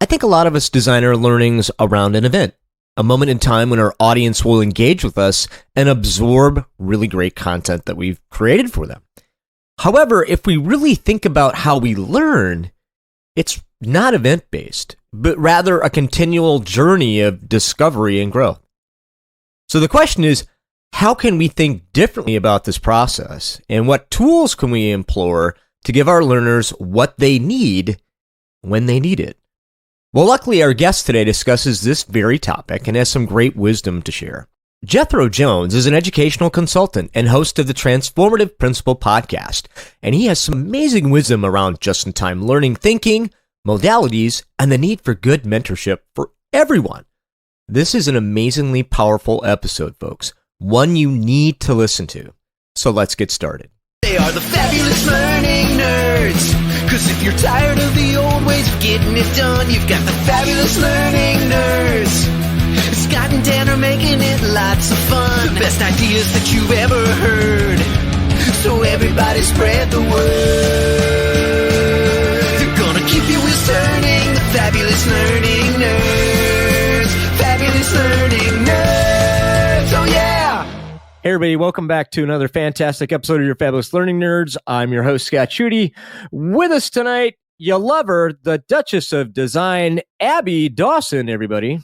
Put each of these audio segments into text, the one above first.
think a lot of us design our learnings around an event, a moment in time when our audience will engage with us and absorb really great content that we've created for them. However, if we really think about how we learn, it's not event-based, but rather a continual journey of discovery and growth. So the question is, how can we think differently about this process, and what tools can we implore to give our learners what they need when they need it? Well, luckily, our guest today discusses this very topic and has some great wisdom to share. Jethro Jones is an educational consultant and host of the Transformative Principal podcast, and he has some amazing wisdom around just-in-time learning thinking, modalities, and the need for good mentorship for everyone. This is an amazingly powerful episode, folks, one you need to listen to. So let's get started. They are the fabulous learning nerds. Cause if you're tired of the old ways of getting it done, you've got the fabulous learning nerds. Scott and Dan are making it lots of fun. The best ideas that you've ever heard. So everybody spread the word. They're gonna keep your wheels turning. The fabulous learning nerds. Fabulous learning nerds. Oh yeah! Hey everybody, welcome back to another fantastic episode of your Fabulous Learning Nerds. I'm your host, Scott Schutte. With us tonight, you love her, the Duchess of Design, Abby Dawson, everybody.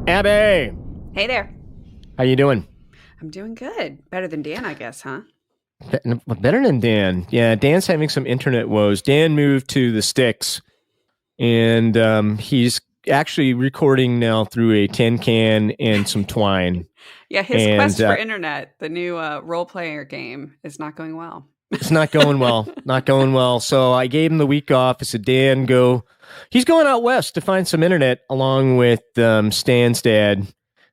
Abby! Hey there. How you doing? I'm doing good. Better than Dan, I guess, huh? Better than Dan. Yeah, Dan's having some internet woes. Dan moved to the sticks, and he's actually recording now through a tin can and some twine. Yeah, his quest for internet, the new role player game, is not going well. It's not going well. Not going well. So I gave him the week off. I said, Dan, go. He's going out west to find some internet along with Stan's dad.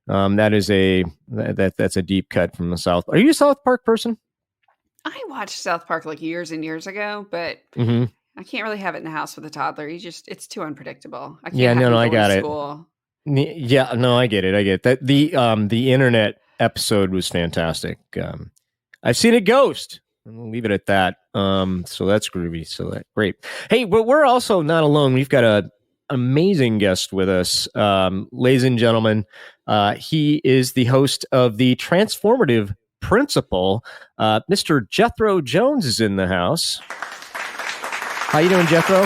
That's a deep cut from the South. Are you a South Park person? I watched South Park like years and years ago, but I can't really have it in the house with a toddler. It's too unpredictable. I can't have him I got it. School. Yeah, no, I get it. I get that. The internet episode was fantastic. I've seen a ghost. And we'll leave it at that. So that's groovy. So that's great. Hey, but we're also not alone. We've got an amazing guest with us, ladies and gentlemen. He is the host of the Transformative Principal. Mr. Jethro Jones is in the house. How you doing, Jethro?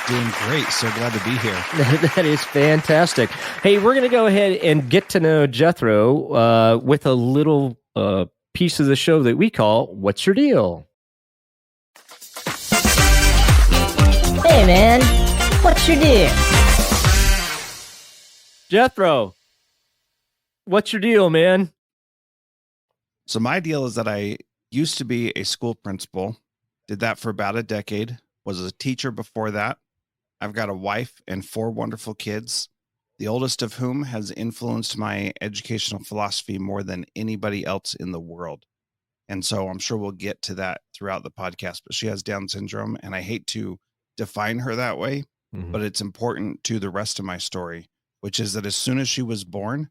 Doing great. So glad to be here. That is fantastic. Hey, we're going to go ahead and get to know Jethro with a little piece of the show that we call What's Your Deal? Hey, man. What's your deal? Jethro, what's your deal, man? So my deal is that I used to be a school principal, did that for about a decade, was a teacher before that. I've got a wife and 4 wonderful kids, the oldest of whom has influenced my educational philosophy more than anybody else in the world. And so I'm sure we'll get to that throughout the podcast, but she has Down syndrome, and I hate to define her that way, but it's important to the rest of my story, which is that as soon as she was born,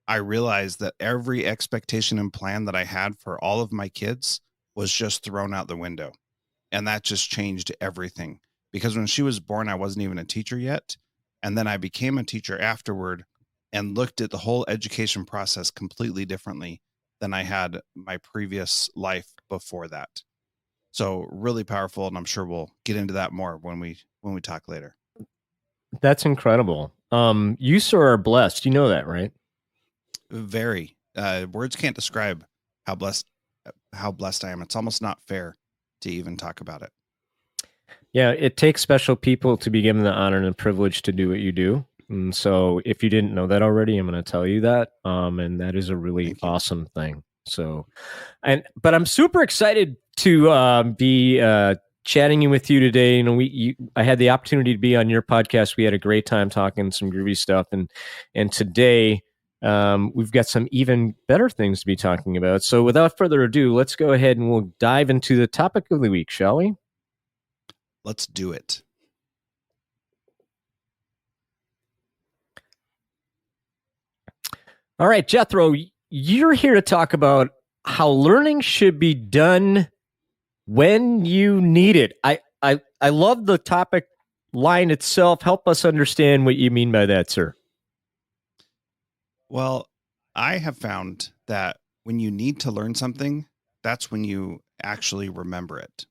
I realized that every expectation and plan that I had for all of my kids was just thrown out the window. And that just changed everything. Because when she was born, I wasn't even a teacher yet. And then I became a teacher afterward and looked at the whole education process completely differently than I had my previous life before that. So really powerful. And I'm sure we'll get into that more when we talk later. That's incredible. You, sir, are blessed. You know that, right? Very. Words can't describe how blessed I am. It's almost not fair to even talk about it. Yeah, it takes special people to be given the honor and the privilege to do what you do. And so if you didn't know that already, I'm going to tell you that. And that is a really awesome thing. So, but I'm super excited to be chatting with you today. You know, I had the opportunity to be on your podcast. We had a great time talking some groovy stuff. And today we've got some even better things to be talking about. So without further ado, let's go ahead and we'll dive into the topic of the week, shall we? Let's do it. All right, Jethro, you're here to talk about how learning should be done when you need it. I love the topic line itself. Help us understand what you mean by that, sir. Well, I have found that when you need to learn something, that's when you actually remember it.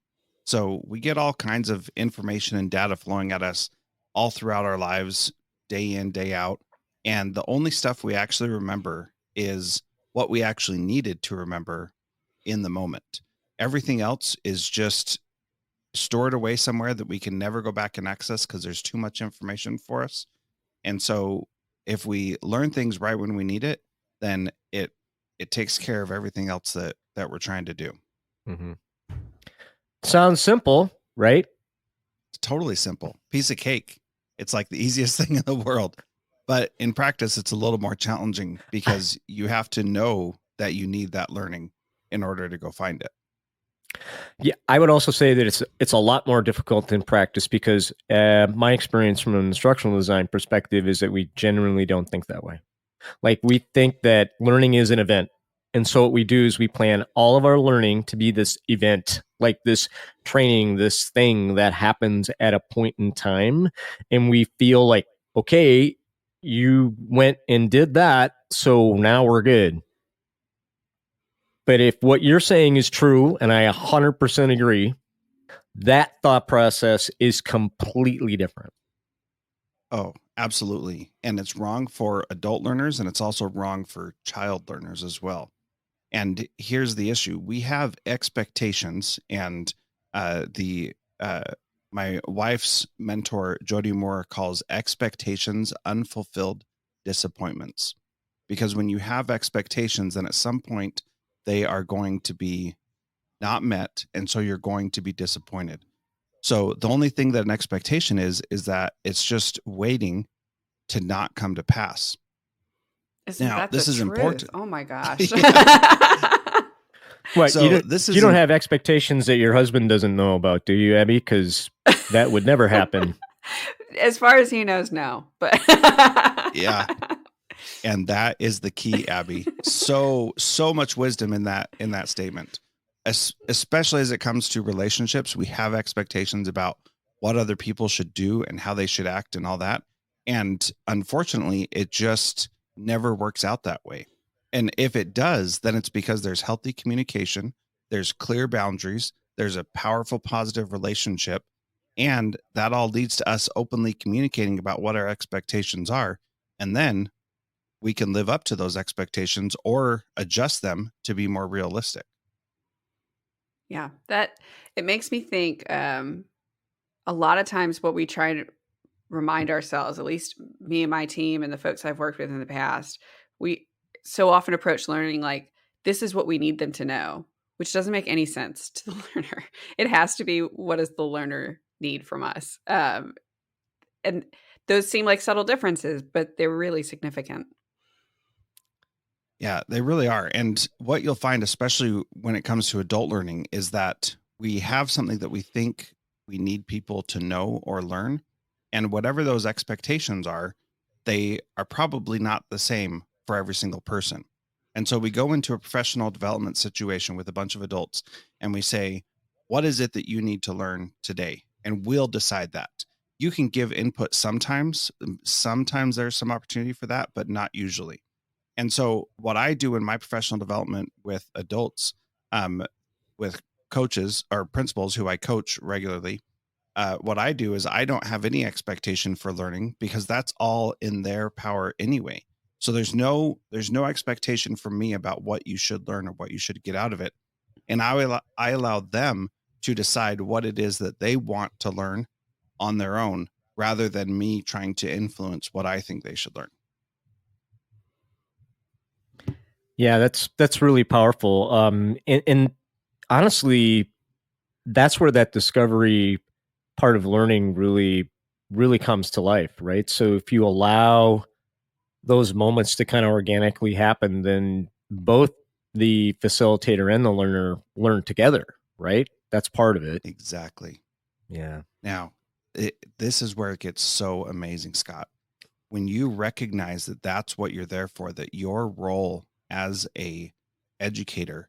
So we get all kinds of information and data flowing at us all throughout our lives, day in, day out. And the only stuff we actually remember is what we actually needed to remember in the moment. Everything else is just stored away somewhere that we can never go back and access because there's too much information for us. And so if we learn things right when we need it, then it takes care of everything else that we're trying to do. Mm-hmm. Sounds simple, right? It's totally simple. Piece of cake. It's like the easiest thing in the world. But in practice, it's a little more challenging because you have to know that you need that learning in order to go find it. Yeah, I would also say that it's a lot more difficult in practice because my experience from an instructional design perspective is that we generally don't think that way. Like we think that learning is an event. And so what we do is we plan all of our learning to be this event, like this training, this thing that happens at a point in time. And we feel like, okay, you went and did that, so now we're good. But if what you're saying is true, and I 100% agree, that thought process is completely different. Oh, absolutely. And it's wrong for adult learners, and it's also wrong for child learners as well. And here's the issue. We have expectations, and my wife's mentor, Jody Moore, calls expectations unfulfilled disappointments. Because when you have expectations, then at some point they are going to be not met. And so you're going to be disappointed. So the only thing that an expectation is that it's just waiting to not come to pass. Isn't now, that this is truth? important. Oh my gosh. What, So you don't have expectations that your husband doesn't know about, do you, Abby? Because that would never happen. As far as he knows, no. But Yeah. And that is the key, Abby. So much wisdom in that statement. Especially as it comes to relationships, we have expectations about what other people should do and how they should act and all that. And unfortunately, it just never works out that way. And if it does, then it's because there's healthy communication, there's clear boundaries, there's a powerful, positive relationship, and that all leads to us openly communicating about what our expectations are. And then we can live up to those expectations or adjust them to be more realistic. yeah, that it makes me think a lot of times what we try to remind ourselves, at least me and my team and the folks I've worked with in the past, we so often approach learning like this is what we need them to know, which doesn't make any sense to the learner. It has to be what does the learner need from us. And those seem like subtle differences, but they're really significant. Yeah, they really are. And what you'll find, especially when it comes to adult learning, is that we have something that we think we need people to know or learn. And whatever those expectations are, they are probably not the same for every single person. And so we go into a professional development situation with a bunch of adults and we say, what is it that you need to learn today? And we'll decide that. You can give input sometimes. Sometimes there's some opportunity for that, but not usually. And so what I do in my professional development with adults, with coaches or principals who I coach regularly, what I do is I don't have any expectation for learning because that's all in their power anyway. So there's no expectation from me about what you should learn or what you should get out of it. And I allow them to decide what it is that they want to learn on their own rather than me trying to influence what I think they should learn. Yeah, that's really powerful. And honestly, that's where that discovery part of learning really comes to life, right? So if you allow those moments to kind of organically happen, then both the facilitator and the learner learn together, right? That's part of it. Exactly. Yeah. Now, this is where it gets so amazing, Scott. When you recognize that that's what you're there for, that your role as a educator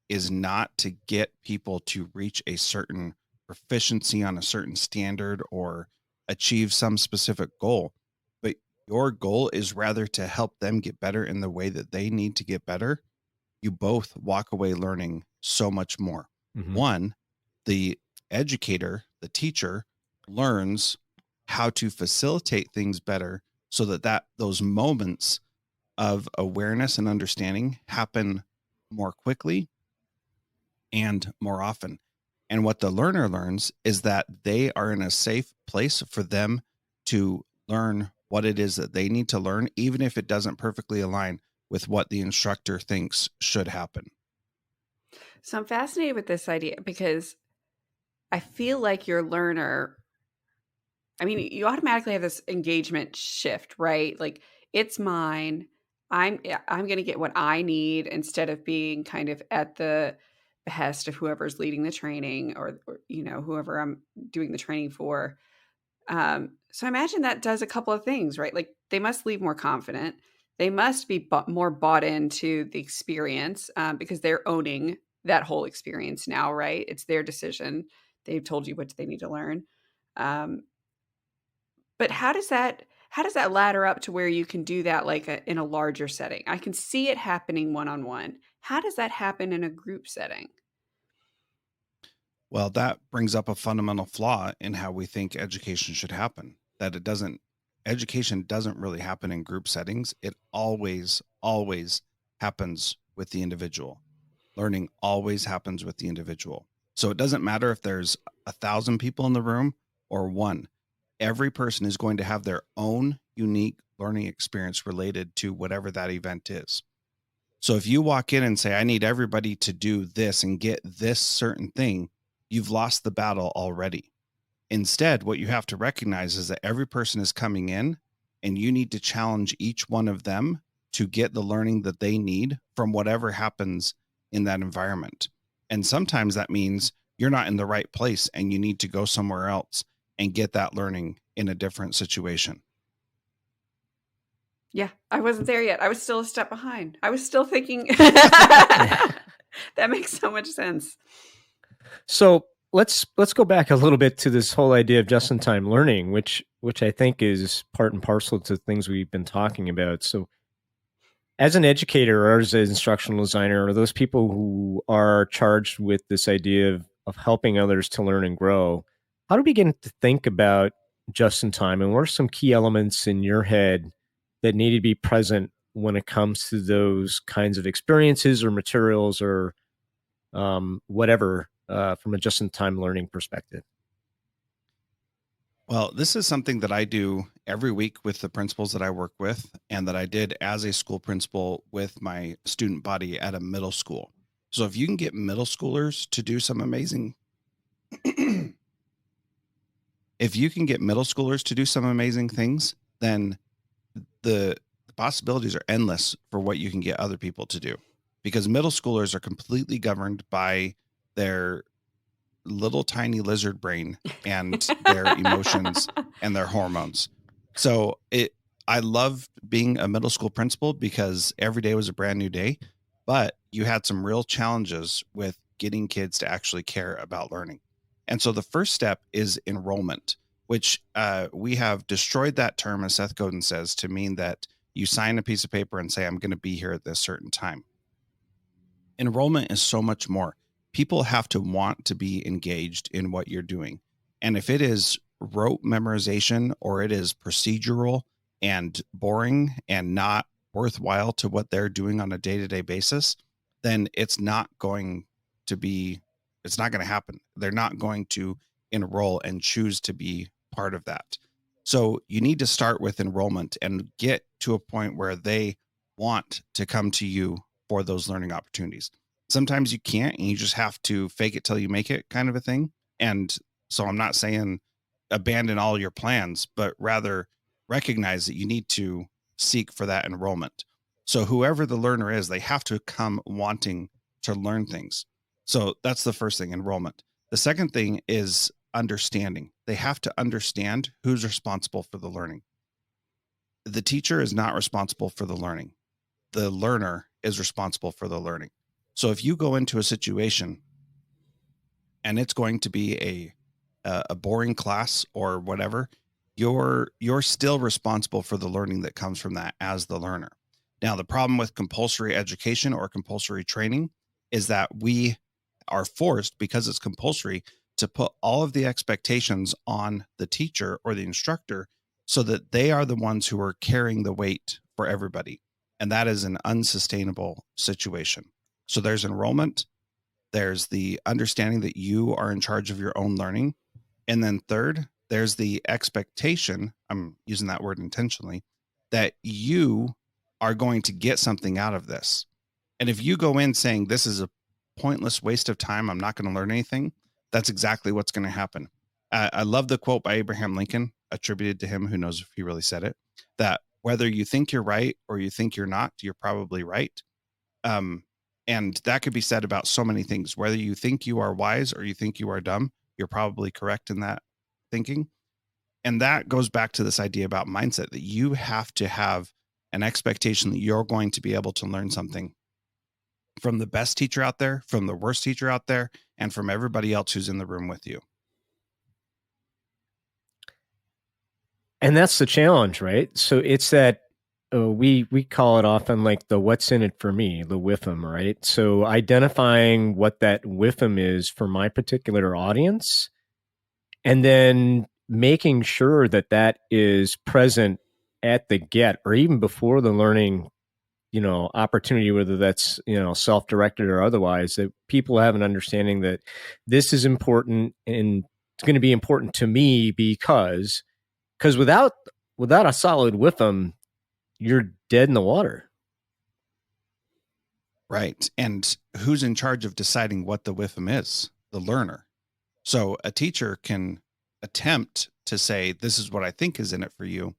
is not to get people to reach a certain proficiency on a certain standard or achieve some specific goal, but your goal is rather to help them get better in the way that they need to get better. You both walk away learning so much more. One, the educator, the teacher, learns how to facilitate things better so that those moments of awareness and understanding happen more quickly and more often. And what the learner learns is that they are in a safe place for them to learn what it is that they need to learn, even if it doesn't perfectly align with what the instructor thinks should happen. So I'm fascinated with this idea because I feel like your learner, I mean, you automatically have this engagement shift, right? Like it's mine. I'm going to get what I need instead of being kind of at the behest of whoever's leading the training or whoever I'm doing the training for. So I imagine that does a couple of things, right? Like they must leave more confident. They must be more bought into the experience because they're owning that whole experience now, right? It's their decision. They've told you what they need to learn. But how does that ladder up to where you can do that like in a larger setting? I can see it happening one-on-one. How does that happen in a group setting? Well, that brings up a fundamental flaw in how we think education should happen. That education doesn't really happen in group settings. It always happens with the individual. Learning always happens with the individual. So it doesn't matter if there's 1,000 people in the room or one. Every person is going to have their own unique learning experience related to whatever that event is. So if you walk in and say, I need everybody to do this and get this certain thing, you've lost the battle already. Instead, what you have to recognize is that every person is coming in and you need to challenge each one of them to get the learning that they need from whatever happens in that environment. And sometimes that means you're not in the right place and you need to go somewhere else and get that learning in a different situation. Yeah, I wasn't there yet. I was still a step behind. I was still thinking that makes so much sense. So let's go back a little bit to this whole idea of just-in-time learning, which I think is part and parcel to things we've been talking about. So as an educator or as an instructional designer, or those people who are charged with this idea of helping others to learn and grow, how do we begin to think about just-in-time, and what are some key elements in your head that need to be present when it comes to those kinds of experiences or materials or whatever from a just-in-time learning perspective? Well, this is something that I do every week with the principals that I work with, and that I did as a school principal with my student body at a middle school. So if you can get middle schoolers to do some amazing, things, then the possibilities are endless for what you can get other people to do, because middle schoolers are completely governed by their little tiny lizard brain and their emotions and their hormones. So I loved being a middle school principal because every day was a brand new day, but you had some real challenges with getting kids to actually care about learning. And so the first step is enrollment, which we have destroyed that term, as Seth Godin says, to mean that you sign a piece of paper and say, I'm going to be here at this certain time. Enrollment is so much more. People have to want to be engaged in what you're doing. And if it is rote memorization or it is procedural and boring and not worthwhile to what they're doing on a day-to-day basis, then it's not going to happen. They're not going to enroll and choose to be part of that. So you need to start with enrollment and get to a point where they want to come to you for those learning opportunities. Sometimes you can't, and you just have to fake it till you make it kind of a thing. And so I'm not saying abandon all your plans, but rather recognize that you need to seek for that enrollment. So whoever the learner is, they have to come wanting to learn things. So that's the first thing, enrollment. The second thing is understanding. They have to understand who's responsible for the learning. The teacher is not responsible for the learning. The learner is responsible for the learning. So if you go into a situation and it's going to be a boring class or whatever, you're still responsible for the learning that comes from that as the learner. Now, the problem with compulsory education or compulsory training is that we are forced, because it's compulsory, to put all of the expectations on the teacher or the instructor so that they are the ones who are carrying the weight for everybody. And that is an unsustainable situation. So there's enrollment, there's the understanding that you are in charge of your own learning. And then third, there's the expectation, I'm using that word intentionally, that you are going to get something out of this. And if you go in saying this is a pointless waste of time, I'm not going to learn anything, that's exactly what's going to happen. I love the quote by Abraham Lincoln, attributed to him, who knows if he really said it, that whether you think you're right or you think you're not, you're probably right. And that could be said about so many things. Whether you think you are wise or you think you are dumb, you're probably correct in that thinking. And that goes back to this idea about mindset, that you have to have an expectation that you're going to be able to learn something from the best teacher out there, from the worst teacher out there, and from everybody else who's in the room with you. And that's the challenge, right? So it's that we call it often like the what's in it for me, the WIFM, right? So identifying what that WIFM is for my particular audience, and then making sure that that is present at the get or even before the learning, opportunity, whether that's, self-directed or otherwise, that people have an understanding that this is important and it's going to be important to me because without a solid WIFM, you're dead in the water. Right. And who's in charge of deciding what the WIFM is? The learner. So a teacher can attempt to say, this is what I think is in it for you.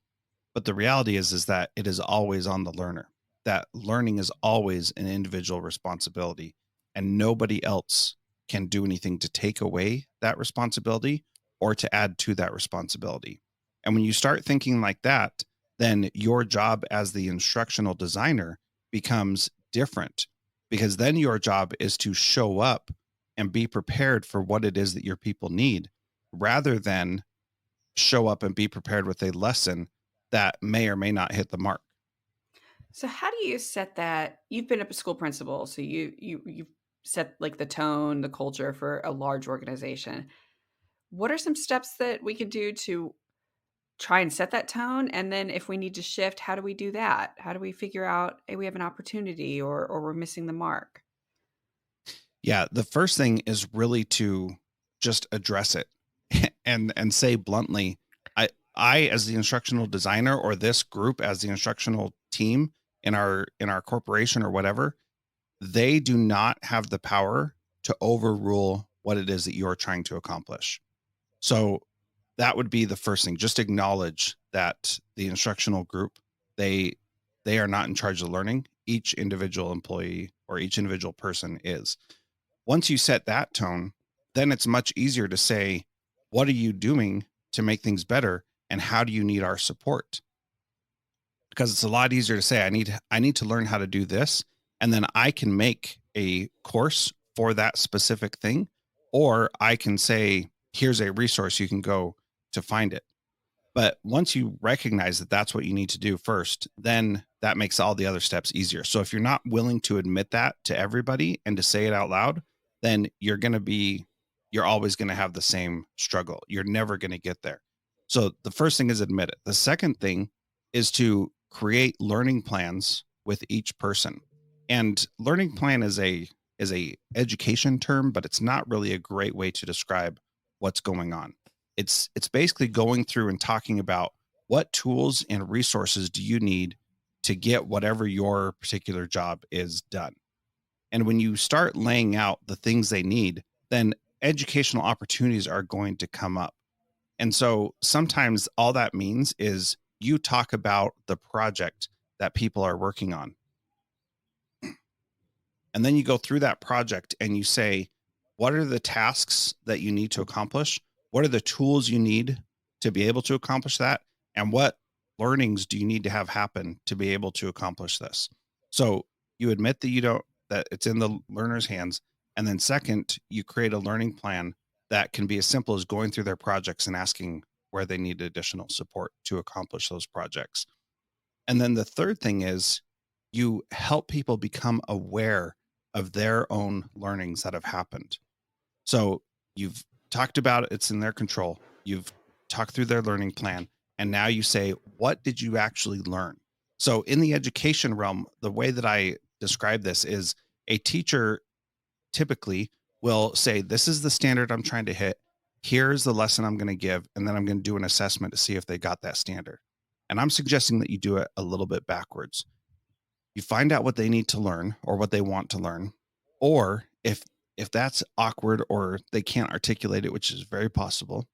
But the reality is that it is always on the learner. That learning is always an individual responsibility, and nobody else can do anything to take away that responsibility or to add to that responsibility. And when you start thinking like that, then your job as the instructional designer becomes different, because then your job is to show up and be prepared for what it is that your people need, rather than show up and be prepared with a lesson that may or may not hit the mark. So how do you set that? You've been a school principal, so you set like the tone, the culture for a large organization. What are some steps that we could do to try and set that tone? And then if we need to shift, how do we do that? How do we figure out, hey, we have an opportunity or we're missing the mark? Yeah, the first thing is really to just address it and say bluntly, I as the instructional designer, or this group as the instructional team in our corporation or whatever, they do not have the power to overrule what it is that you're trying to accomplish. So that would be the first thing. Just acknowledge that the instructional group, they are not in charge of learning. Each individual employee or each individual person is. Once you set that tone, then it's much easier to say, what are you doing to make things better? And how do you need our support? Because it's a lot easier to say, I need to learn how to do this, and then I can make a course for that specific thing, or I can say, here's a resource you can go to find it. But once you recognize that that's what you need to do first, then that makes all the other steps easier. So if you're not willing to admit that to everybody and to say it out loud, then you're always going to have the same struggle. You're never going to get there. So the first thing is admit it. The second thing is to create learning plans with each person. And learning plan is a education term, but it's not really a great way to describe what's going on. It's basically going through and talking about what tools and resources do you need to get whatever your particular job is done. And when you start laying out the things they need, then educational opportunities are going to come up. And so sometimes all that means is you talk about the project that people are working on. And then you go through that project and you say, what are the tasks that you need to accomplish? What are the tools you need to be able to accomplish that? And what learnings do you need to have happen to be able to accomplish this? So you admit that that it's in the learner's hands. And then second, you create a learning plan that can be as simple as going through their projects and asking where they need additional support to accomplish those projects. And then the third thing is you help people become aware of their own learnings that have happened. So you've talked about it, it's in their control. You've talked through their learning plan. And now you say, what did you actually learn? So in the education realm, the way that I describe this is a teacher typically will say, this is the standard I'm trying to hit. Here's the lesson I'm going to give. And then I'm going to do an assessment to see if they got that standard. And I'm suggesting that you do it a little bit backwards. You find out what they need to learn or what they want to learn. Or if that's awkward or they can't articulate it, which is very possible,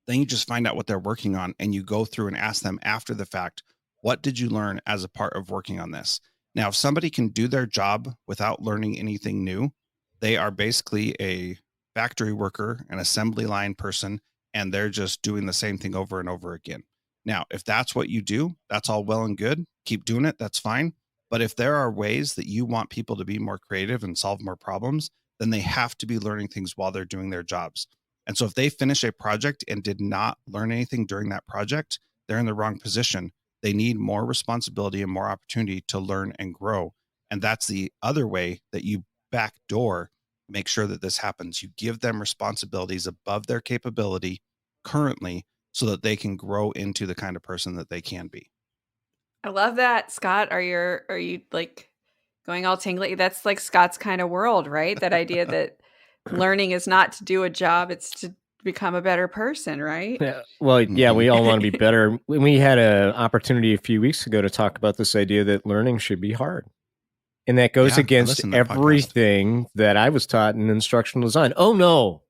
then you just find out what they're working on and you go through and ask them after the fact, what did you learn as a part of working on this? Now, if somebody can do their job without learning anything new, they are basically a factory worker, an assembly line person, and they're just doing the same thing over and over again. Now, if that's what you do, that's all well and good. Keep doing it. That's fine. But if there are ways that you want people to be more creative and solve more problems, then they have to be learning things while they're doing their jobs. And so if they finish a project and did not learn anything during that project, they're in the wrong position. They need more responsibility and more opportunity to learn and grow. And that's the other way that you backdoor make sure that this happens. You give them responsibilities above their capability currently so that they can grow into the kind of person that they can be. I love that. Scott, are you like going all tingly? That's like Scott's kind of world, right? That idea that learning is not to do a job, it's to become a better person, right? Yeah, well, yeah, we all want to be better. We had an opportunity a few weeks ago to talk about this idea that learning should be hard. And that goes against everything that I was taught in instructional design. Oh, no.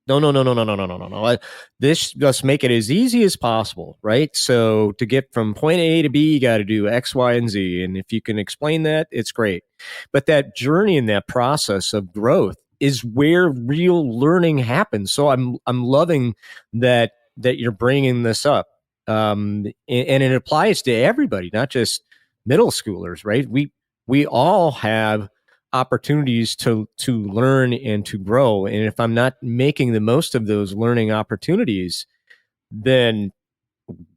This just make it as easy as possible, right? So to get from point A to B, you got to do X, Y, and Z. And if you can explain that, it's great. But that journey and that process of growth is where real learning happens. So I'm loving that you're bringing this up. And it applies to everybody, not just middle schoolers, right? We all have opportunities to learn and to grow. And if I'm not making the most of those learning opportunities, then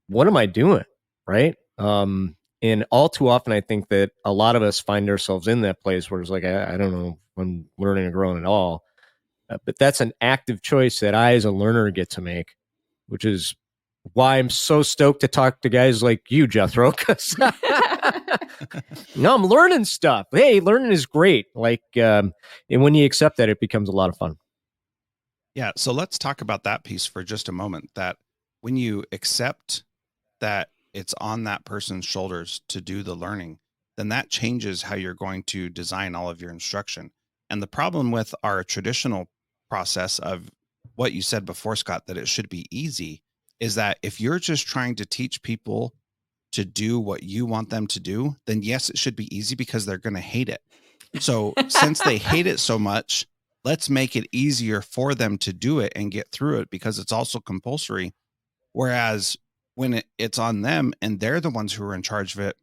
what am I doing? Right. And all too often, I think that a lot of us find ourselves in that place where it's like, I don't know if I'm learning and growing at all. But that's an active choice that I, as a learner, get to make, which is why I'm so stoked to talk to guys like you, Jethro, because no, I'm learning stuff. Hey, learning is great. Like, and when you accept that, it becomes a lot of fun. Yeah. So let's talk about that piece for just a moment, that when you accept that it's on that person's shoulders to do the learning, then that changes how you're going to design all of your instruction. And the problem with our traditional process of what you said before, Scott, that it should be easy, is that if you're just trying to teach people to do what you want them to do, then yes, it should be easy because they're going to hate it. So since they hate it so much, let's make it easier for them to do it and get through it because it's also compulsory. Whereas when it's on them and they're the ones who are in charge of it,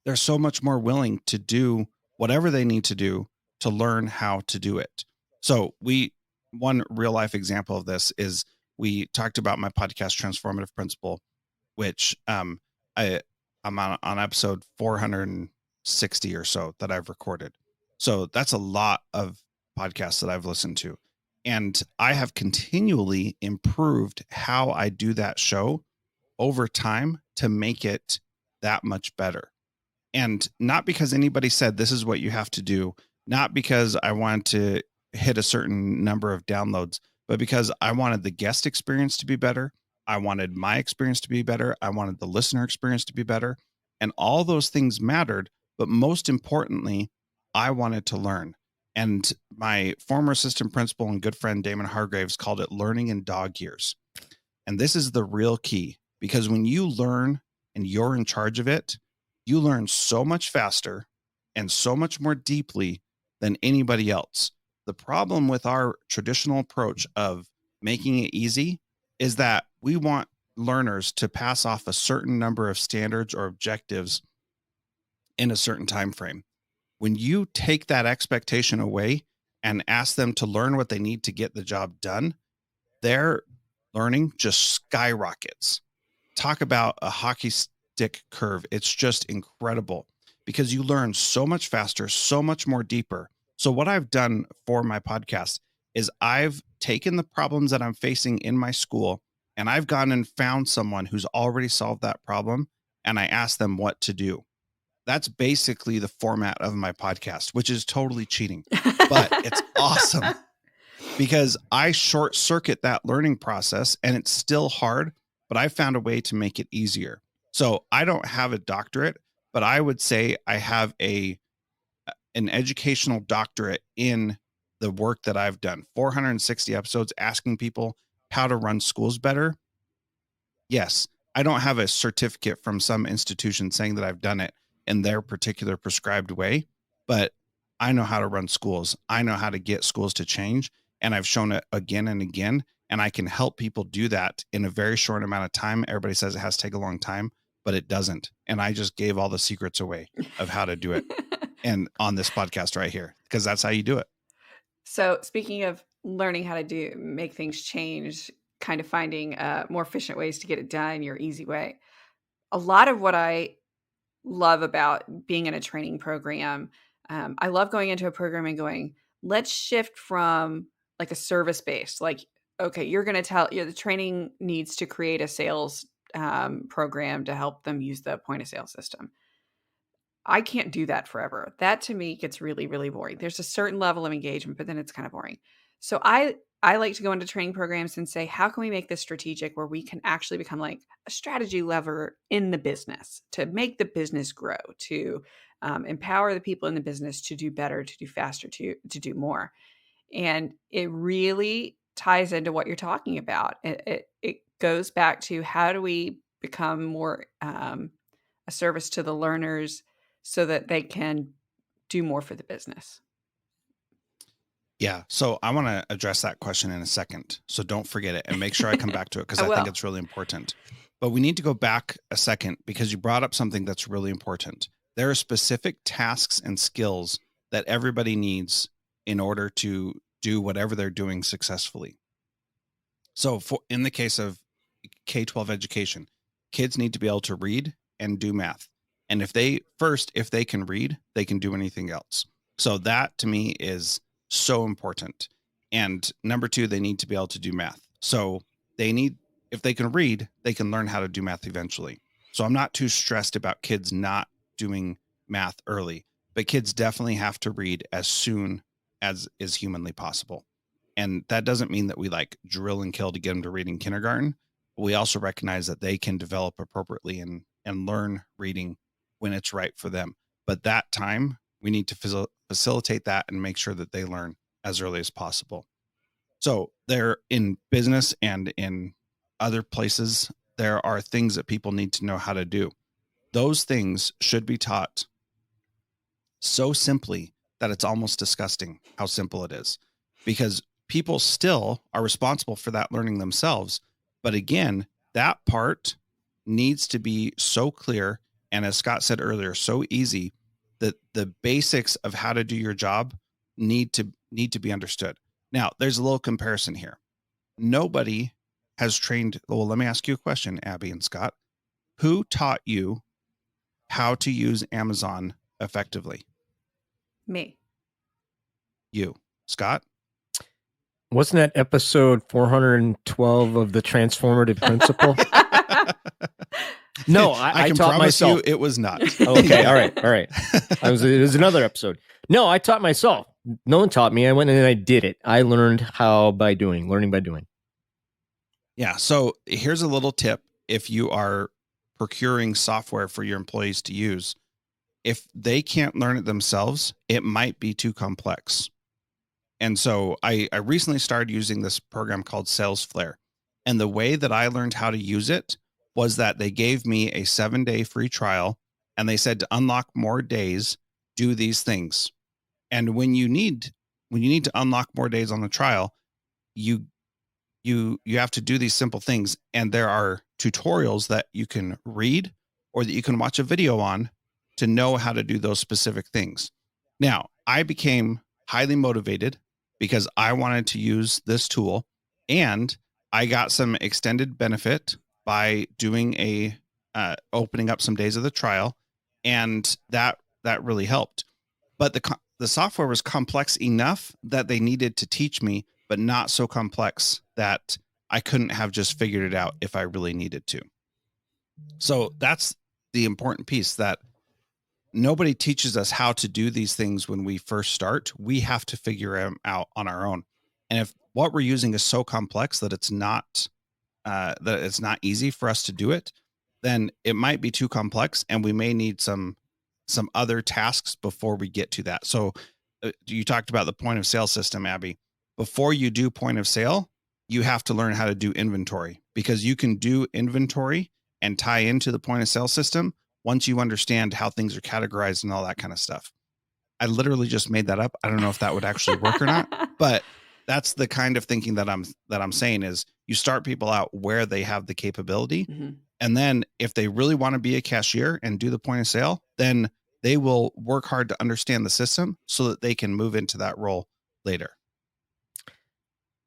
they're so much more willing to do whatever they need to do to learn how to do it. So one real life example of this is we talked about my podcast, Transformative Principal, which I'm on episode 460 or so that I've recorded. So that's a lot of podcasts that I've listened to. And I have continually improved how I do that show over time to make it that much better. And not because anybody said this is what you have to do, not because I wanted to hit a certain number of downloads, but because I wanted the guest experience to be better. I wanted my experience to be better. I wanted the listener experience to be better. And all those things mattered. But most importantly, I wanted to learn. And my former assistant principal and good friend, Damon Hargraves, called it learning in dog years. And this is the real key, because when you learn and you're in charge of it, you learn so much faster and so much more deeply than anybody else. The problem with our traditional approach of making it easy is that we want learners to pass off a certain number of standards or objectives in a certain time frame. when you take that expectation away and ask them to learn what they need to get the job done, their learning just skyrockets. Talk about a hockey stick curve. It's just incredible because you learn so much faster, so much more deeper. So what I've done for my podcast is I've taken the problems that I'm facing in my school and I've gone and found someone who's already solved that problem and I asked them what to do. That's basically the format of my podcast, which is totally cheating, but it's awesome because I short circuit that learning process and it's still hard, but I found a way to make it easier. So I don't have a doctorate, but I would say I have an educational doctorate in the work that I've done. 460 episodes asking people how to run schools better. Yes, I don't have a certificate from some institution saying that I've done it in their particular prescribed way, but I know how to run schools. I know how to get schools to change, and I've shown it again and again, and I can help people do that in a very short amount of time. Everybody says it has to take a long time, but it doesn't. And I just gave all the secrets away of how to do it and on this podcast right here, because that's how you do it. So speaking of learning how to make things change, kind of finding more efficient ways to get it done, your easy way. A lot of what I love about being in a training program, I love going into a program and going, let's shift from like a service based, like, okay, you're going to tell the training needs to create a sales program to help them use the point of sale system. I can't do that forever. That to me gets really, really boring. There's a certain level of engagement, but then it's kind of boring. So I like to go into training programs and say, how can we make this strategic where we can actually become like a strategy lever in the business to make the business grow, to empower the people in the business to do better, to do faster, to do more. And it really ties into what you're talking about. It goes back to how do we become more a service to the learners so that they can do more for the business. Yeah. So I want to address that question in a second. So don't forget it and make sure I come back to it because I think it's really important. But we need to go back a second because you brought up something that's really important. There are specific tasks and skills that everybody needs in order to do whatever they're doing successfully. So in the case of K-12 education, kids need to be able to read and do math. And if they can read, they can do anything else. So that to me is so important. And number two, they need to be able to do math. So if they can read, they can learn how to do math eventually. So I'm not too stressed about kids not doing math early, but kids definitely have to read as soon as is humanly possible. And that doesn't mean that we like drill and kill to get them to read in kindergarten. We also recognize that they can develop appropriately and learn reading when it's right for them. But that time we need to facilitate that and make sure that they learn as early as possible. So there in business and in other places, there are things that people need to know how to do. Those things should be taught so simply that it's almost disgusting how simple it is, because people still are responsible for that learning themselves. But again, that part needs to be so clear. And as Scott said earlier, so easy that the basics of how to do your job need to be understood. Now, there's a little comparison here. Nobody has trained. Well, let me ask you a question, Abby and Scott. Who taught you how to use Amazon effectively? Me. You. Scott? Wasn't that episode 412 of the Transformative Principal? No, I can taught promise myself. you it was not. Okay, all right. It was another episode. No, I taught myself. No one taught me. I went and I did it. I learned learning by doing. Yeah. So here's a little tip. If you are procuring software for your employees to use, if they can't learn it themselves, it might be too complex. And so I recently started using this program called SalesFlare. And the way that I learned how to use it was that they gave me a 7-day free trial and they said to unlock more days, do these things. And when you need to unlock more days on the trial, you have to do these simple things. And there are tutorials that you can read or that you can watch a video on to know how to do those specific things. Now, I became highly motivated because I wanted to use this tool, and I got some extended benefit by doing opening up some days of the trial, and that really helped. But the software was complex enough that they needed to teach me, but not so complex that I couldn't have just figured it out if I really needed to. So that's the important piece, that nobody teaches us how to do these things when we first start. We have to figure them out on our own. And if what we're using is so complex that it's not easy for us to do it, then it might be too complex, and we may need some other tasks before we get to that. So you talked about the point of sale system, Abby. Before you do point of sale, you have to learn how to do inventory, because you can do inventory and tie into the point of sale system once you understand how things are categorized and all that kind of stuff. I literally just made that up. I don't know if that would actually work or not, but that's the kind of thinking that I'm saying is you start people out where they have the capability. Mhm. And then if they really want to be a cashier and do the point of sale, then they will work hard to understand the system so that they can move into that role later.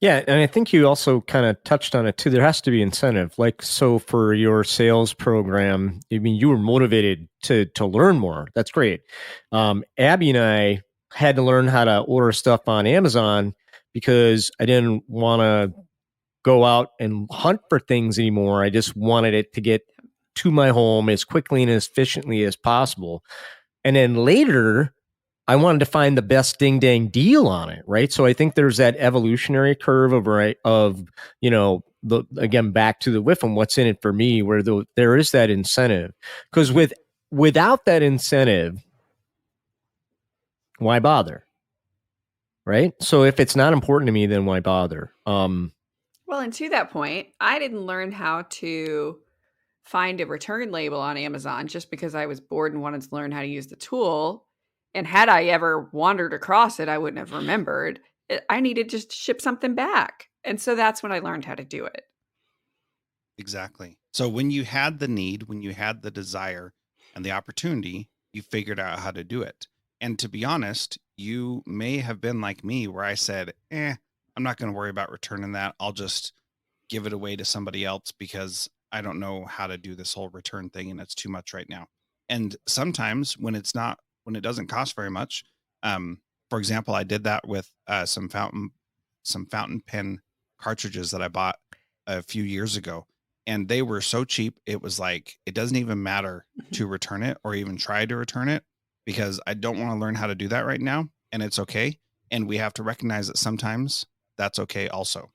Yeah, and I think you also kind of touched on it too. There has to be incentive. Like, so for your sales program, I mean, you were motivated to learn more. That's great. Abby and I had to learn how to order stuff on Amazon because I didn't want to go out and hunt for things anymore. I just wanted it to get to my home as quickly and as efficiently as possible. And then later, I wanted to find the best ding dang deal on it, right? So I think there's that evolutionary curve of you know, again, back to the whiff and what's in it for me, where there is that incentive. Because without that incentive, why bother? Right? So if it's not important to me, then why bother? Well, and to that point, I didn't learn how to find a return label on Amazon just because I was bored and wanted to learn how to use the tool. And had I ever wandered across it, I wouldn't have remembered. I needed just to ship something back. And so that's when I learned how to do it. Exactly. So when you had the need, when you had the desire and the opportunity, you figured out how to do it. And to be honest, you may have been like me, where I said, I'm not going to worry about returning that. I'll just give it away to somebody else because I don't know how to do this whole return thing, and it's too much right now. And sometimes when it doesn't cost very much, for example, I did that with some fountain pen cartridges that I bought a few years ago, and they were so cheap. It was like, it doesn't even matter to return it or even try to return it, because I don't want to learn how to do that right now, and it's okay. And we have to recognize that sometimes that's okay also.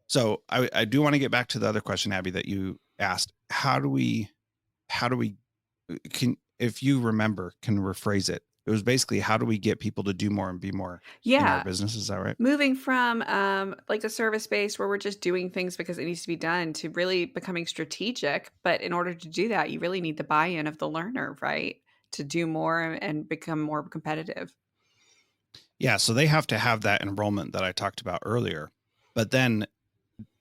So I do want to get back to the other question, Abby, that you asked. How do we if you remember, can rephrase it? It was basically, how do we get people to do more and be more in our business? Is that right? Moving from like a service based where we're just doing things because it needs to be done, to really becoming strategic. But in order to do that, you really need the buy-in of the learner, right? To do more and become more competitive. Yeah. So they have to have that enrollment that I talked about earlier. But then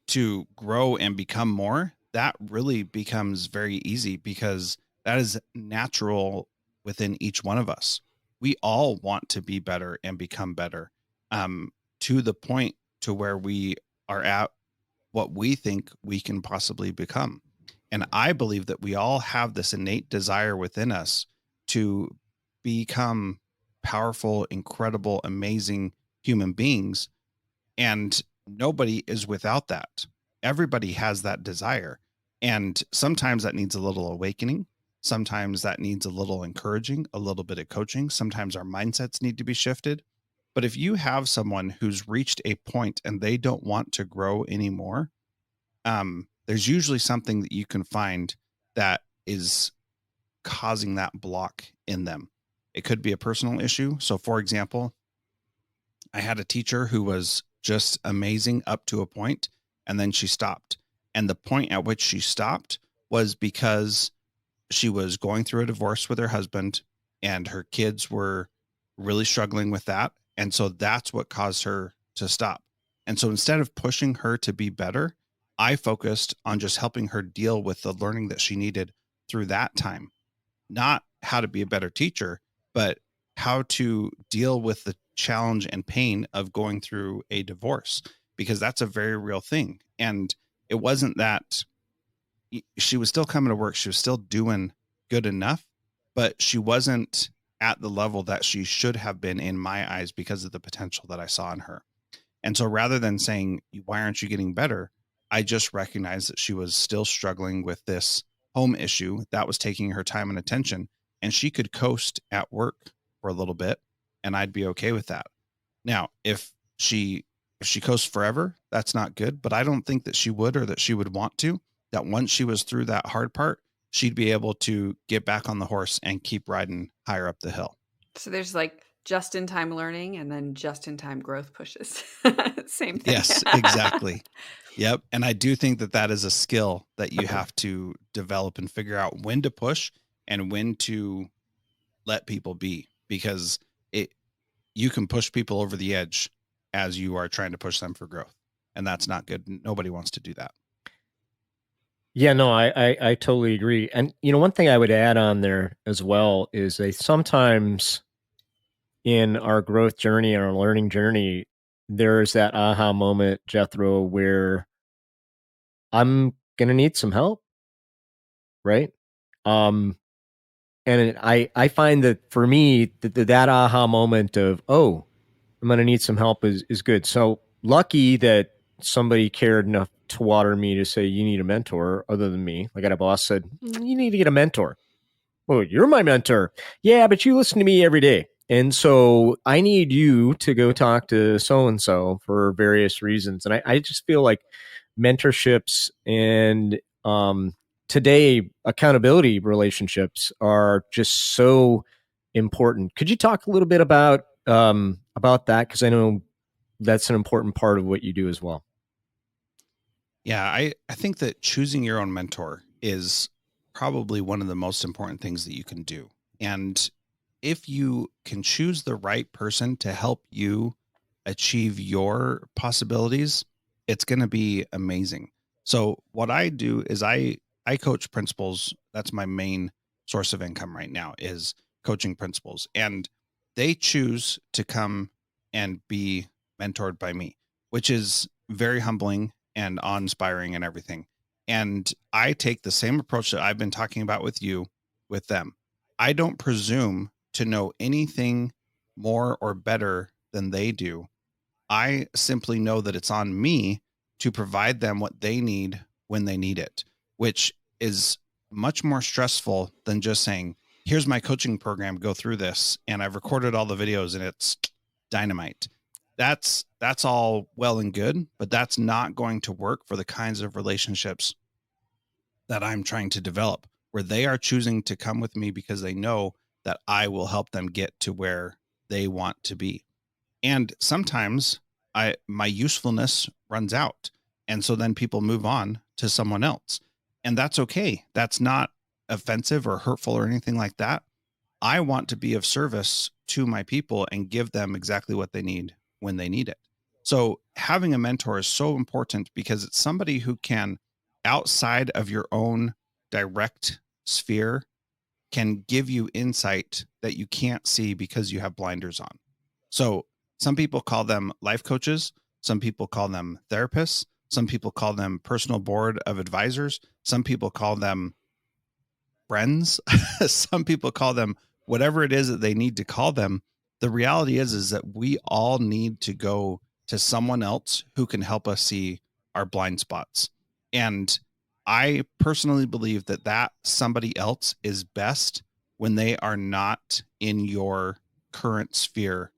to grow and become more, that really becomes very easy, because that is natural within each one of us. We all want to be better and become better, to the point to where we are at what we think we can possibly become. And I believe that we all have this innate desire within us to become powerful, incredible, amazing human beings. And nobody is without that. Everybody has that desire. And sometimes that needs a little awakening. Sometimes that needs a little encouraging, a little bit of coaching. Sometimes our mindsets need to be shifted. But if you have someone who's reached a point and they don't want to grow anymore, there's usually something that you can find that is causing that block in them. It could be a personal issue. So for example, I had a teacher who was just amazing up to a point, and then she stopped. And the point at which she stopped was because she was going through a divorce with her husband, and her kids were really struggling with that. And so that's what caused her to stop. And so instead of pushing her to be better, I focused on just helping her deal with the learning that she needed through that time. Not how to be a better teacher, but how to deal with the challenge and pain of going through a divorce, because that's a very real thing. And it wasn't that she was still coming to work. She was still doing good enough, but she wasn't at the level that she should have been in my eyes because of the potential that I saw in her. And so rather than saying, why aren't you getting better? I just recognized that she was still struggling with this home issue that was taking her time and attention, and she could coast at work for a little bit and I'd be okay with that. Now, if she coasts forever, that's not good, but I don't think that she would, or that she would want to, that once she was through that hard part, she'd be able to get back on the horse and keep riding higher up the hill. So there's like just-in-time learning and then just-in-time growth pushes. Same thing. Yes, exactly. Yep. And I do think that that is a skill that you have to develop and figure out when to push and when to let people be, because you can push people over the edge as you are trying to push them for growth. And that's not good. Nobody wants to do that. Yeah, no, I totally agree. And, one thing I would add on there as well is sometimes in our growth journey and our learning journey, there's that aha moment, Jethro, where I'm going to need some help. Right. And I find that for me, that aha moment of, oh, I'm going to need some help is good. So lucky that somebody cared enough to water me to say, you need a mentor other than me. Like I had a boss said, you need to get a mentor. Oh, you're my mentor. Yeah, but you listen to me every day. And so I need you to go talk to so-and-so for various reasons. And I just feel like mentorships and today accountability relationships are just so important. Could you talk a little bit about that? Because I know that's an important part of what you do as well. Yeah, I think that choosing your own mentor is probably one of the most important things that you can do. And if you can choose the right person to help you achieve your possibilities, it's going to be amazing. So what I do is I coach principals. That's my main source of income right now, is coaching principals. And they choose to come and be mentored by me, which is very humbling and awe-inspiring and everything. And I take the same approach that I've been talking about with you, with them. I don't presume to know anything more or better than they do. I simply know that it's on me to provide them what they need when they need it, which is much more stressful than just saying, here's my coaching program, go through this. And I've recorded all the videos and it's dynamite. That's all well and good, but that's not going to work for the kinds of relationships that I'm trying to develop, where they are choosing to come with me because they know that I will help them get to where they want to be. And sometimes my usefulness runs out. And so then people move on to someone else. And that's okay. That's not offensive or hurtful or anything like that. I want to be of service to my people and give them exactly what they need when they need it. So having a mentor is so important because it's somebody who can, outside of your own direct sphere, can give you insight that you can't see because you have blinders on. So some people call them life coaches. Some people call them therapists. Some people call them personal board of advisors. Some people call them friends. Some people call them whatever it is that they need to call them. The reality is that we all need to go to someone else who can help us see our blind spots. And I personally believe that somebody else is best when they are not in your current sphere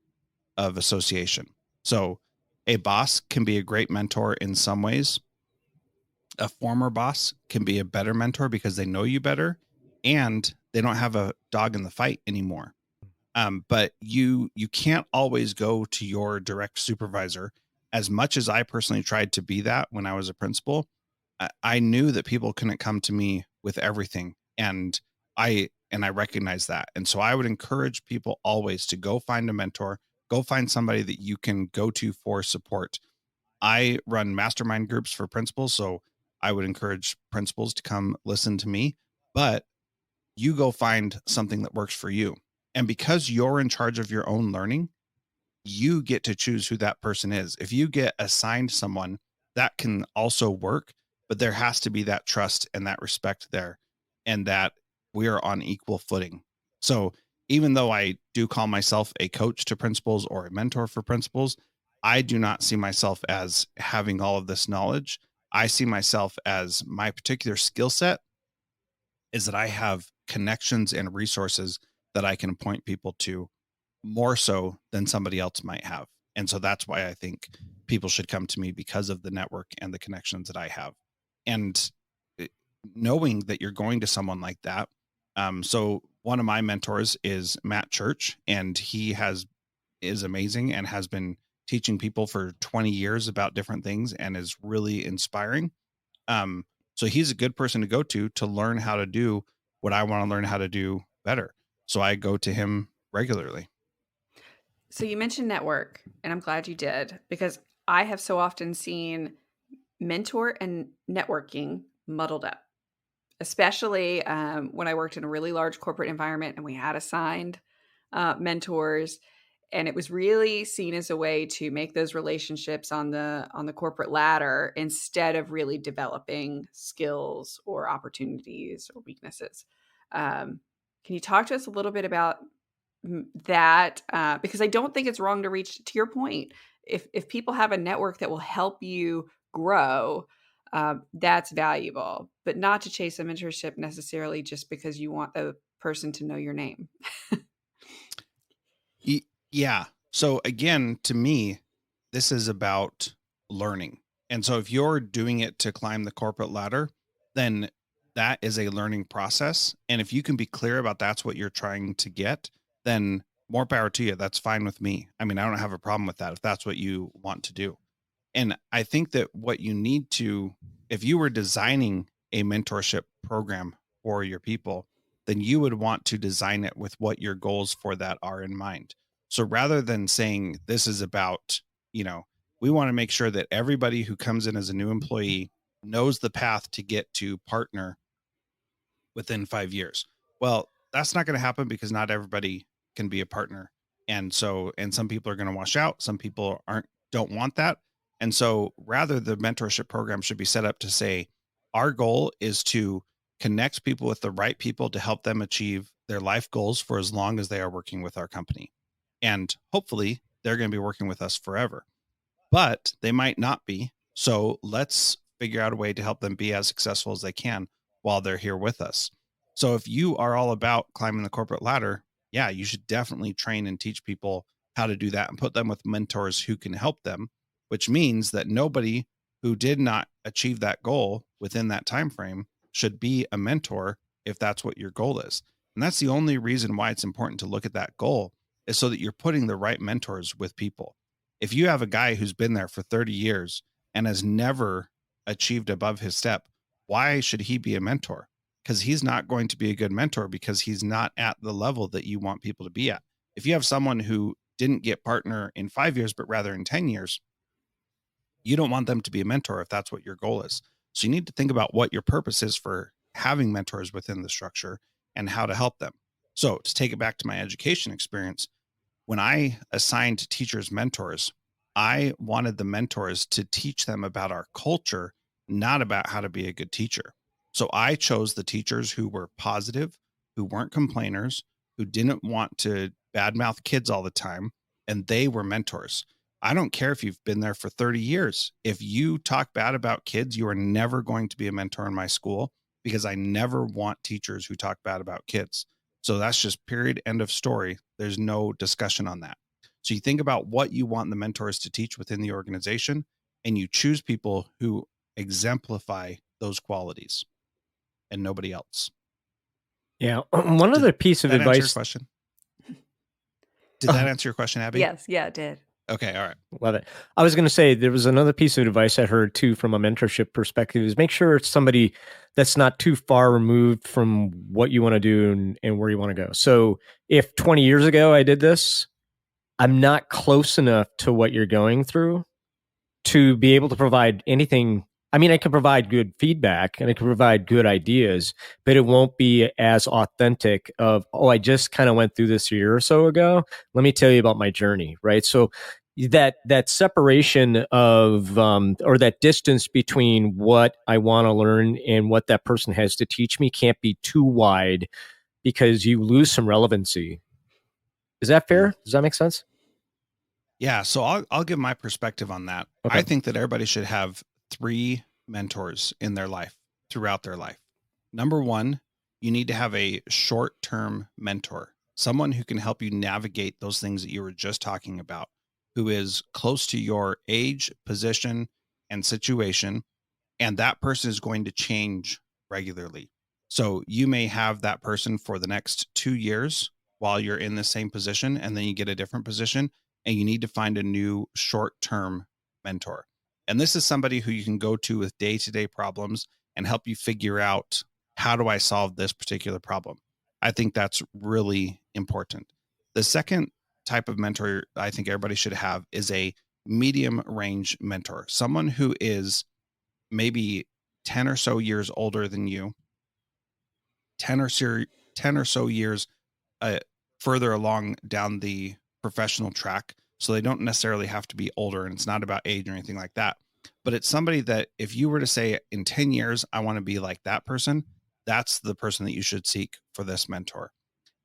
of association. So a boss can be a great mentor in some ways. A former boss can be a better mentor because they know you better and they don't have a dog in the fight anymore. But you can't always go to your direct supervisor. As much as I personally tried to be that when I was a principal, I knew that people couldn't come to me with everything. And I recognize that. And so I would encourage people always to go find a mentor, go find somebody that you can go to for support. I run mastermind groups for principals. So I would encourage principals to come listen to me, but you go find something that works for you. And because you're in charge of your own learning, you get to choose who that person is. If you get assigned someone, that can also work, but there has to be that trust and that respect there, and that we are on equal footing. So even though I do call myself a coach to principals or a mentor for principals, I do not see myself as having all of this knowledge. I see myself as my particular skill set is that I have connections and resources that I can point people to more so than somebody else might have. And so that's why I think people should come to me, because of the network and the connections that I have. And knowing that you're going to someone like that. So one of my mentors is Matt Church, and he is amazing and has been teaching people for 20 years about different things and is really inspiring. So he's a good person to go to learn how to do what I want to learn how to do better. So I go to him regularly. So you mentioned network, and I'm glad you did, because I have so often seen mentor and networking muddled up, especially when I worked in a really large corporate environment and we had assigned mentors, and it was really seen as a way to make those relationships on the corporate ladder instead of really developing skills or opportunities or weaknesses. Can you talk to us a little bit about that? Because I don't think it's wrong to reach, to your point, if people have a network that will help you grow, that's valuable, but not to chase a mentorship necessarily just because you want the person to know your name. Yeah. So again, to me, this is about learning. And so if you're doing it to climb the corporate ladder, then that is a learning process. And if you can be clear about that's what you're trying to get, then more power to you. That's fine with me. I mean, I don't have a problem with that if that's what you want to do. And I think that what you need to, if you were designing a mentorship program for your people, then you would want to design it with what your goals for that are in mind. So rather than saying this is about, we want to make sure that everybody who comes in as a new employee knows the path to get to partner within 5 years. Well, that's not going to happen because not everybody can be a partner. And some people are going to wash out. Some people don't want that. And so rather, the mentorship program should be set up to say, our goal is to connect people with the right people to help them achieve their life goals for as long as they are working with our company. And hopefully they're going to be working with us forever, but they might not be. So let's figure out a way to help them be as successful as they can while they're here with us. So if you are all about climbing the corporate ladder, yeah, you should definitely train and teach people how to do that and put them with mentors who can help them, which means that nobody who did not achieve that goal within that time frame should be a mentor if that's what your goal is. And that's the only reason why it's important to look at that goal, is so that you're putting the right mentors with people. If you have a guy who's been there for 30 years and has never achieved above his step, why should he be a mentor? Because he's not going to be a good mentor because he's not at the level that you want people to be at. If you have someone who didn't get partner in 5 years, but rather in 10 years, you don't want them to be a mentor if that's what your goal is. So you need to think about what your purpose is for having mentors within the structure and how to help them. So to take it back to my education experience, when I assigned teachers mentors, I wanted the mentors to teach them about our culture, not about how to be a good teacher. So I chose the teachers who were positive, who weren't complainers, who didn't want to badmouth kids all the time, and they were mentors. I don't care if you've been there for 30 years. If you talk bad about kids, you are never going to be a mentor in my school, because I never want teachers who talk bad about kids. So that's just period, end of story. There's no discussion on that. So you think about what you want the mentors to teach within the organization, and you choose people who exemplify those qualities and nobody else. Yeah. One other piece of Did that answer your advice. question? Did that answer your question, Abby? Yes. Yeah, it did. Okay. All right. Love it. I was going to say, there was another piece of advice I heard too from a mentorship perspective, is make sure it's somebody that's not too far removed from what you want to do and where you want to go. So if 20 years ago I did this, I'm not close enough to what you're going through to be able to provide anything I mean, I can provide good feedback and I can provide good ideas, but it won't be as authentic of, oh, I just kind of went through this a year or so ago. Let me tell you about my journey, right? So that separation of or that distance between what I want to learn and what that person has to teach me can't be too wide because you lose some relevancy. Is that fair? Does that make sense? Yeah. So I'll give my perspective on that. Okay. I think that everybody should have 3 mentors in their life throughout their life. Number 1, you need to have a short-term mentor, someone who can help you navigate those things that you were just talking about, who is close to your age, position, and situation. And that person is going to change regularly. So you may have that person for the next 2 years while you're in the same position, and then you get a different position, and you need to find a new short-term mentor. And this is somebody who you can go to with day-to-day problems and help you figure out, how do I solve this particular problem? I think that's really important. The second type of mentor I think everybody should have is a medium range mentor, someone who is maybe 10 or so years older than you, 10 or so years uh, further along down the professional track. So they don't necessarily have to be older, and it's not about age or anything like that. But it's somebody that if you were to say in 10 years, I want to be like that person, that's the person that you should seek for this mentor.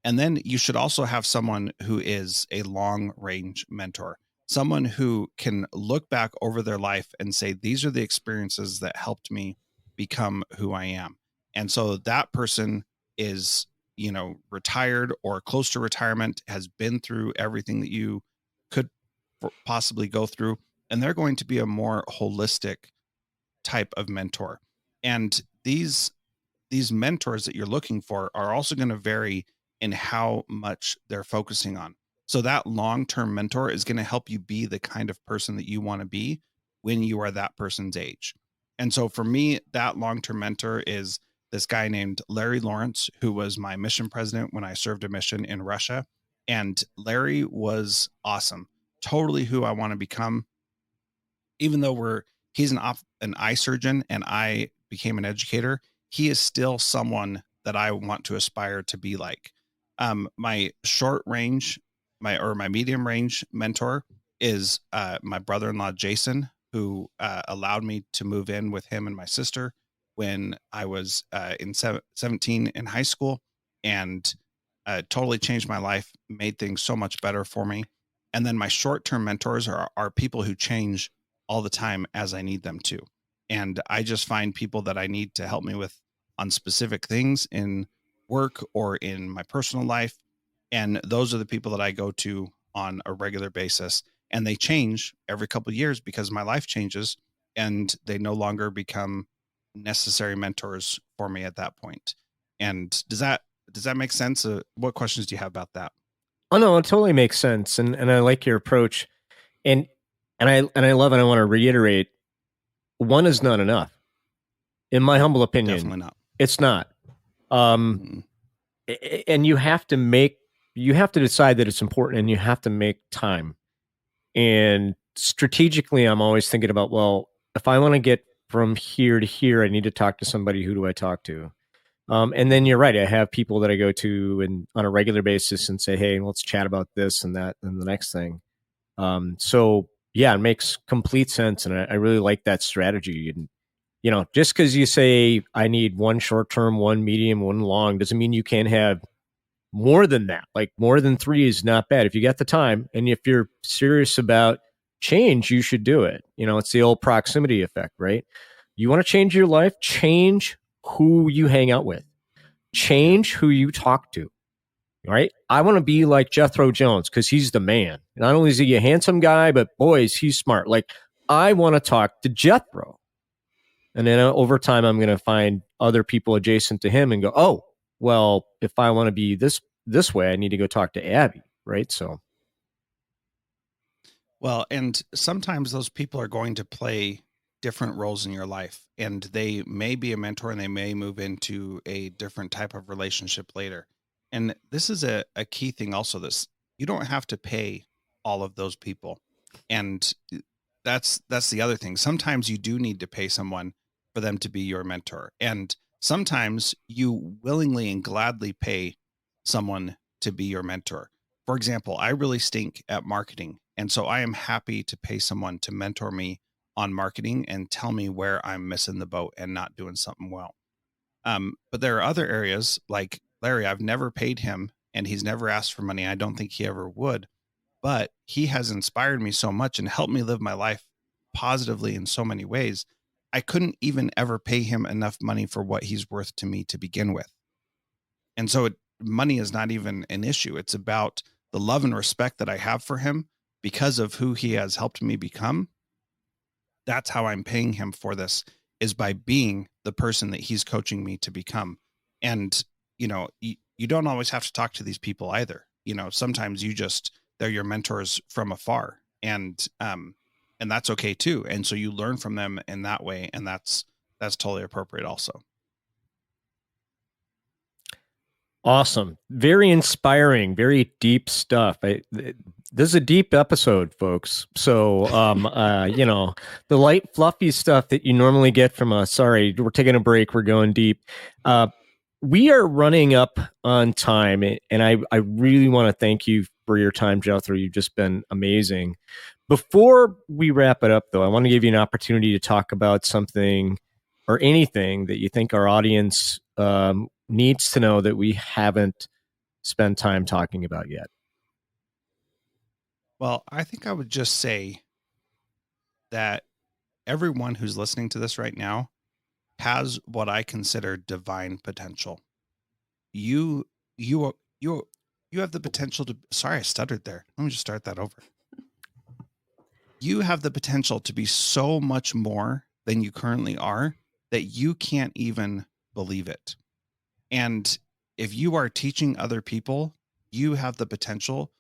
And then you should also have someone who is a long range mentor, someone who can look back over their life and say, these are the experiences that helped me become who I am. And so that person is, retired or close to retirement, has been through everything that you could possibly go through. And they're going to be a more holistic type of mentor. And these mentors that you're looking for are also going to vary in how much they're focusing on. So that long-term mentor is going to help you be the kind of person that you want to be when you are that person's age. And so for me, that long-term mentor is this guy named Larry Lawrence, who was my mission president when I served a mission in Russia. And Larry was awesome, totally who I want to become. Even though he's an eye surgeon and I became an educator, he is still someone that I want to aspire to be like. My short range, my medium range mentor is my brother-in-law, Jason, who allowed me to move in with him and my sister when I was in 17 in high school, and totally changed my life, made things so much better for me. And then my short-term mentors are people who change all the time as I need them to. And I just find people that I need to help me with on specific things in work or in my personal life. And those are the people that I go to on a regular basis. And they change every couple of years because my life changes, and they no longer become necessary mentors for me at that point. And does that make sense? What questions do you have about that? Oh no, it totally makes sense, and I like your approach, and I love, and I want to reiterate, one is not enough, in my humble opinion. Definitely not. It's not. And you have to decide that it's important, and you have to make time. And strategically, I'm always thinking about, well, if I want to get from here to here, I need to talk to somebody. Who do I talk to? And then you're right. I have people that I go to and on a regular basis and say, hey, let's chat about this and that and the next thing. So yeah, it makes complete sense. And I really like that strategy. And, just because you say I need one short term, one medium, one long, doesn't mean you can't have more than that. Like more than 3 is not bad. If you got the time and if you're serious about change, you should do it. It's the old proximity effect, right? You want to change your life, change who you hang out with, change who you talk to, right? I want to be like Jethro Jones because he's the man. Not only is he a handsome guy, but boys, he's smart. Like I want to talk to Jethro. And then over time, I'm going to find other people adjacent to him and go, oh, well, if I want to be this way, I need to go talk to Abby, right? So. Well, and sometimes those people are going to play different roles in your life, and they may be a mentor and they may move into a different type of relationship later. And this is a key thing also, this, you don't have to pay all of those people. And that's the other thing. Sometimes you do need to pay someone for them to be your mentor. And sometimes you willingly and gladly pay someone to be your mentor. For example, I really stink at marketing. And so I am happy to pay someone to mentor me on marketing and tell me where I'm missing the boat and not doing something well. But there are other areas like Larry, I've never paid him and he's never asked for money. I don't think he ever would, but he has inspired me so much and helped me live my life positively in so many ways. I couldn't even ever pay him enough money for what he's worth to me to begin with. And so money is not even an issue. It's about the love and respect that I have for him because of who he has helped me become. That's how I'm paying him for this, is by being the person that he's coaching me to become. And, you know, you don't always have to talk to these people either. You know, sometimes they're your mentors from afar, and that's okay too. And so you learn from them in that way. And that's totally appropriate also. Awesome. Very inspiring, very deep stuff. This is a deep episode, folks. So, you know, the light, fluffy stuff that you normally get from us. Sorry, we're taking a break. We're going deep. We are running up on time, and I really want to thank you for your time, Jethro. You've just been amazing. Before we wrap it up, though, I want to give you an opportunity to talk about something or anything that you think our audience needs to know that we haven't spent time talking about yet. Well, I think I would just say that everyone who's listening to this right now has what I consider divine potential. You have the potential to, sorry, I stuttered there. Let me just start that over. You have the potential to be so much more than you currently are that you can't even believe it. And if you are teaching other people, you have the potential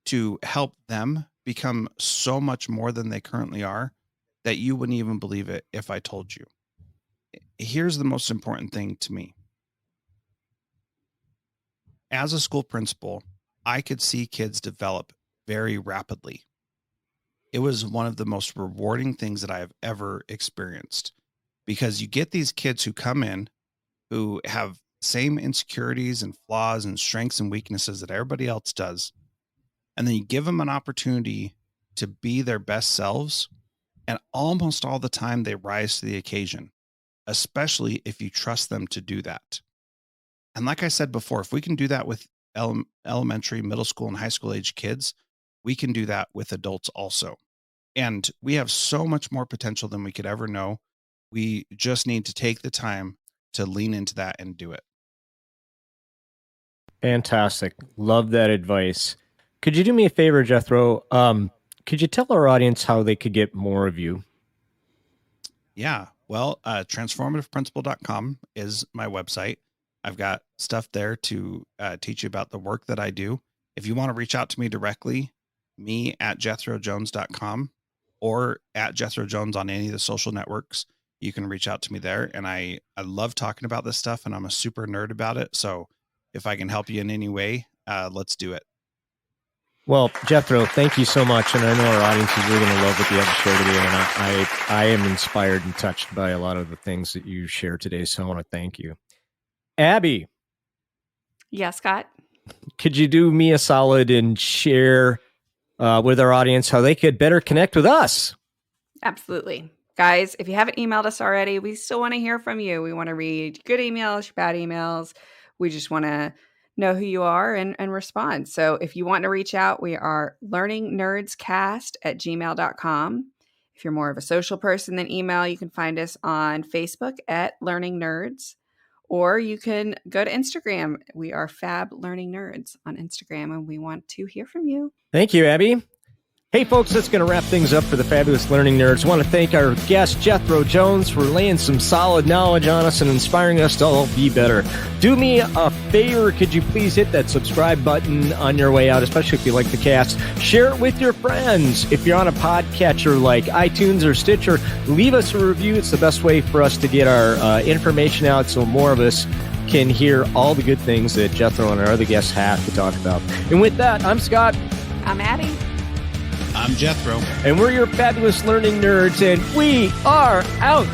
to help them become so much more than they currently are that you wouldn't even believe it if I told you. Here's the most important thing to me. As a school principal, I could see kids develop very rapidly. It was one of the most rewarding things that I have ever experienced, because you get these kids who come in who have same insecurities and flaws and strengths and weaknesses that everybody else does. And then you give them an opportunity to be their best selves. And almost all the time they rise to the occasion, especially if you trust them to do that. And like I said before, if we can do that with elementary, middle school, and high school age kids, we can do that with adults also. And we have so much more potential than we could ever know. We just need to take the time to lean into that and do it. Fantastic. Love that advice. Could you do me a favor, Jethro? Could you tell our audience how they could get more of you? Yeah. Well, transformativeprincipal.com is my website. I've got stuff there to teach you about the work that I do. If you want to reach out to me directly, me at jethrojones.com or at Jethro Jones on any of the social networks, you can reach out to me there. And I love talking about this stuff, and I'm a super nerd about it. So if I can help you in any way, let's do it. Well, Jethro, thank you so much. And I know our audience is really going to love what you have to share today. And I am inspired and touched by a lot of the things that you shared today. So I want to thank you. Abby. Yeah, Scott. Could you do me a solid and share with our audience how they could better connect with us? Absolutely. Guys, if you haven't emailed us already, we still want to hear from you. We want to read good emails, bad emails. We just want to know who you are and respond. So if you want to reach out, we are learningnerdscast@gmail.com. If you're more of a social person than email, you can find us on Facebook at Learning Nerds, or you can go to Instagram. We are Fab Learning Nerds on Instagram, and we want to hear from you. Thank you, Abby. Hey, folks, that's going to wrap things up for the Fabulous Learning Nerds. I want to thank our guest, Jethro Jones, for laying some solid knowledge on us and inspiring us to all be better. Do me a favor. Could you please hit that subscribe button on your way out, especially if you like the cast? Share it with your friends. If you're on a podcatcher like iTunes or Stitcher, leave us a review. It's the best way for us to get our information out so more of us can hear all the good things that Jethro and our other guests have to talk about. And with that, I'm Scott. I'm Abby. I'm Jethro. And we're your fabulous learning nerds, and we are out.